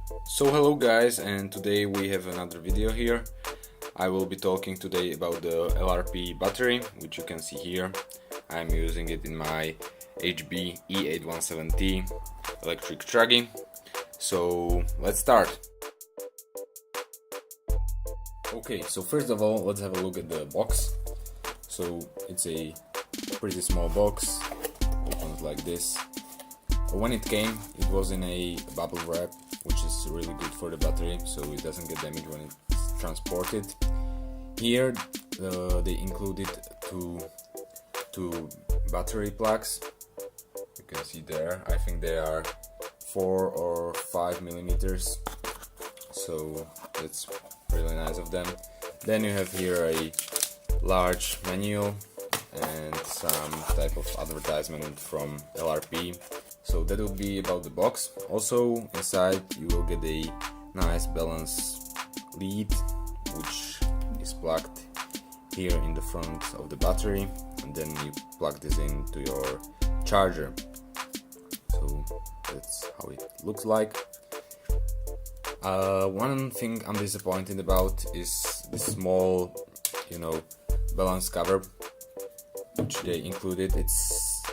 So hello guys, and today we have another video here. I will be talking today about the LRP battery, which you can see here. I'm using it in my HB E817T electric truggy. So let's start. Okay, so first of all, let's have a look at the box. So it's a pretty small box, opens like this. When it came, it was in a bubble wrap, which is really good for the battery, so it doesn't get damaged when it's transported. Here they included two battery plugs. You can see there. I think they are 4 or 5 millimeters, so that's really nice of them. Then you have here a large manual and some type of advertisement from LRP. So that would be about the box. Also inside you will get a nice balance lead, which is plugged here in the front of the battery, and then you plug this into your charger. So that's how it looks like. One thing I'm disappointed about is this small, balance cover which they included. It's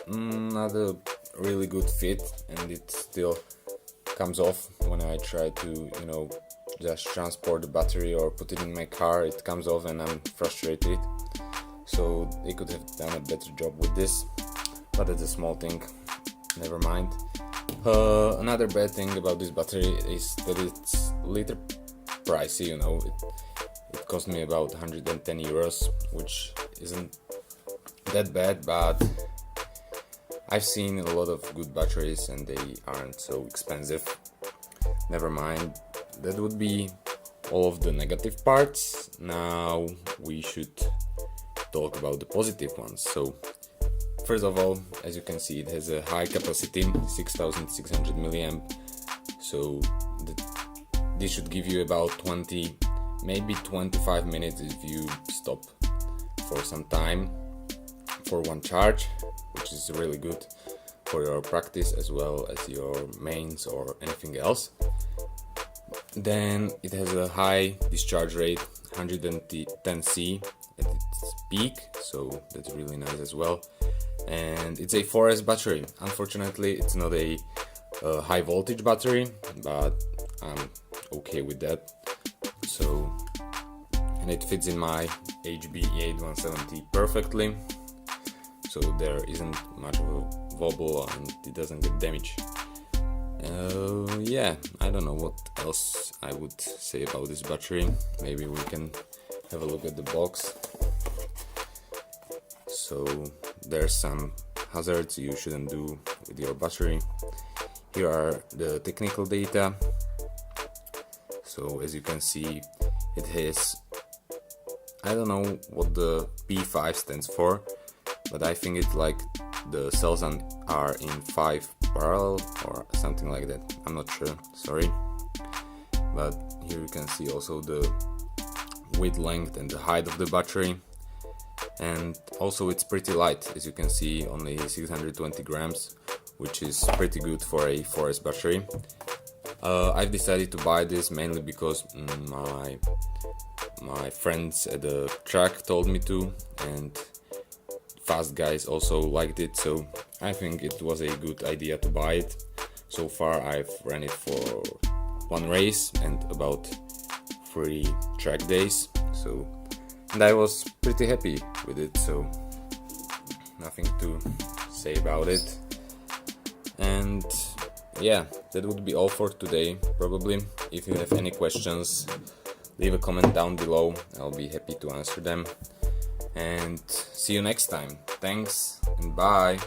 not a really good fit, and it still comes off when I try to just transport the battery or put it in my car. It comes off and I'm frustrated, so they could have done a better job with this, but it's a small thing, never mind. Another bad thing about this battery is that it's a little pricey. It cost me about 110 euros, which isn't that bad, but I've seen a lot of good batteries and they aren't so expensive. Never mind, that would be all of the negative parts. Now we should talk about the positive ones. So first of all, as you can see, it has a high capacity, 6600 milliamp. So this should give you about 20, maybe 25 minutes if you stop for some time for one charge, which is really good for your practice as well as your mains or anything else. Then it has a high discharge rate, 110C at its peak, so that's really nice as well. And it's a 4S battery. Unfortunately, it's not a high voltage battery, but I'm okay with that. So, and it fits in my HB E817T perfectly. So there isn't much of a wobble and it doesn't get damaged. Yeah, I don't know what else I would say about this battery. Maybe we can have a look at the box. So there's some hazards you shouldn't do with your battery. Here are the technical data. So as you can see, it has, I don't know what the P5 stands for, but I think it's like the cells are in 5 parallel or something like that. I'm not sure, sorry. But here you can see also the width, length and the height of the battery. And also it's pretty light, as you can see, only 620 grams, which is pretty good for a 4S battery. I've decided to buy this mainly because my friends at the track told me to, and fast guys also liked it, so I think it was a good idea to buy it. So far I've ran it for 1 race and about 3 track days, and I was pretty happy with it, so nothing to say about it. And yeah, that would be all for today probably. If you have any questions, leave a comment down below, I'll be happy to answer them. And see you next time. Thanks and bye.